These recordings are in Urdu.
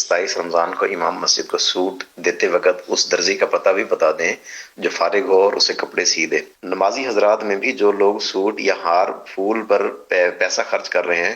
27 رمضان کو امام مسجد کو سوٹ دیتے وقت اس درزی کا پتہ بھی بتا دیں جو فارغ ہو اور اسے کپڑے سی دے۔ نمازی حضرات میں بھی جو لوگ سوٹ یا ہار پھول پر پیسہ خرچ کر رہے ہیں،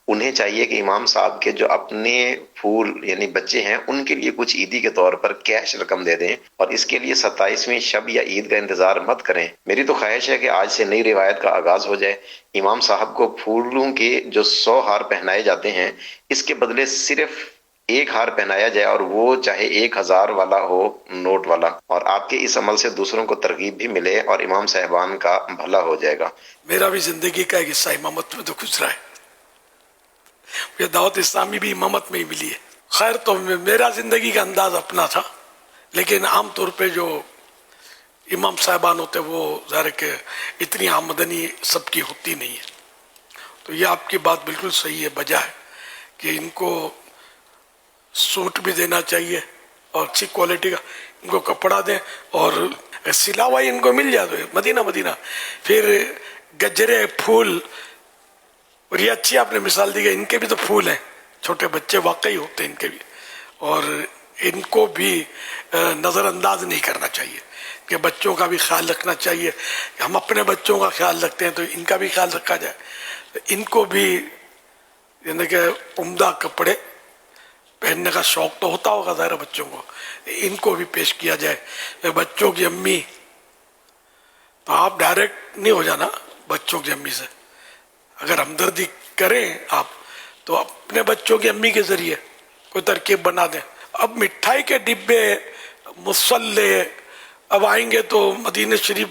انہیں چاہیے کہ امام صاحب کے جو اپنے پھول یعنی بچے ہیں ان کے لیے کچھ عیدی کے طور پر کیش رقم دے دیں، اور اس کے لیے 27ویں شب یا عید کا انتظار مت کریں۔ میری تو خواہش ہے کہ آج سے نئی روایت کا آغاز ہو جائے، امام صاحب کو پھولوں کے جو 100 ہار پہنائے جاتے ہیں اس کے بدلے صرف ایک ہار پہنایا جائے، اور وہ چاہے 1000 والا ہو، نوٹ والا، اور آپ کے اس عمل سے دوسروں کو ترغیب بھی ملے اور امام صاحبان کا بھلا ہو جائے گا۔ میرا بھی زندگی کا ایک حصہ امامت میں تو گزرا ہے، یہ دعوت اسلامی بھی امامت میں ہی ملی ہے۔ خیر تو میرا زندگی کا انداز اپنا تھا، لیکن عام طور پہ جو امام صاحبان ہوتے وہ ظاہر ہے کہ اتنی آمدنی سب کی ہوتی نہیں ہے، تو یہ آپ کی بات بالکل صحیح ہے، بجا ہے کہ ان کو سوٹ بھی دینا چاہیے اور اچھی کوالٹی کا ان کو کپڑا دیں، اور سلا ہوا ان کو مل جائے تو مدینہ پھر گجرے پھول، اور یہ اچھی آپ نے مثال دی کہ ان کے بھی تو پھول ہیں، چھوٹے بچے واقعی ہوتے ہیں ان کے بھی، اور ان کو بھی نظر انداز نہیں کرنا چاہیے کہ بچوں کا بھی خیال رکھنا چاہیے۔ ہم اپنے بچوں کا خیال رکھتے ہیں تو ان کا بھی خیال رکھا جائے، ان کو بھی یعنی کہ عمدہ کپڑے پہننے کا شوق تو ہوتا ہوگا ظاہر بچوں کو، ان کو بھی پیش کیا جائے۔ بچوں کی امی، تو آپ ڈائریکٹ نہیں ہو جانا بچوں کی امی سے، اگر ہمدردی کریں آپ تو اپنے بچوں کی امی کے ذریعے کوئی ترکیب بنا دیں۔ اب مٹھائی کے ڈبے، مسلے، اب آئیں گے تو مدینہ شریف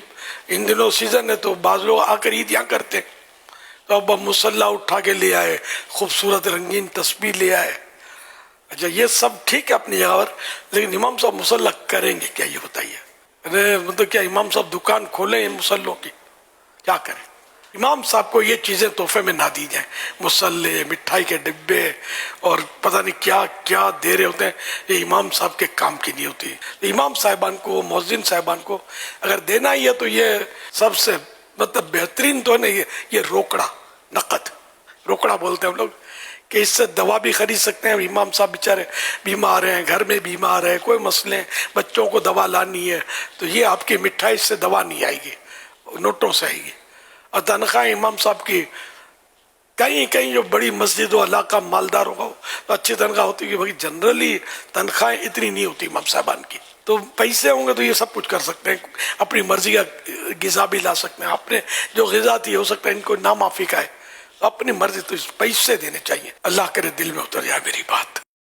ان دنوں سیزن ہے تو بعض لوگ آ کر عید یہاں کرتے ہیں، تو اب مسلح اٹھا کے لے آئے، خوبصورت رنگین تسبیح لے آئے۔ اچھا یہ سب ٹھیک ہے اپنی جگہ پر، لیکن امام صاحب مسلح کریں گے کیا یہ بتائیے؟ مطلب کیا امام صاحب دکان کھولیں ان مسلوں کی؟ کیا کریں؟ امام صاحب کو یہ چیزیں تحفے میں نہ دی جائیں، مسلے، مٹھائی کے ڈبے اور پتہ نہیں کیا کیا دے رہے ہوتے ہیں، یہ امام صاحب کے کام کی نہیں ہوتی۔ امام صاحبان کو، مؤذن صاحبان کو اگر دینا ہی ہے تو یہ سب سے مطلب بہترین تو ہے نا، یہ روکڑا، نقد روکڑا بولتے ہیں ہم لوگ، کہ اس سے دوا بھی خرید سکتے ہیں۔ امام صاحب بیچارے بیمار ہیں، گھر میں بیمار ہے، کوئی مسئلے ہیں، بچوں کو دوا لانی ہے، تو یہ آپ کی مٹھائی سے دوا نہیں آئے گی، نوٹوں سے آئے گی۔ اور تنخواہ امام صاحب کی کہیں جو بڑی مسجد و علاقہ مالداروں کا تو اچھی تنخواہ ہوتی ہے، بھائی جنرلی تنخواہیں اتنی نہیں ہوتی امام صاحبان کی، تو پیسے ہوں گے تو یہ سب کچھ کر سکتے ہیں، اپنی مرضی کا غذا بھی لا سکتے ہیں، اپنے جو غذا تھی ہو سکتا ہے ان کو نامعافی کا ہے، اپنی مرضی، تو پیسے دینے چاہیے۔ اللہ کرے دل میں اتر جائے میری بات۔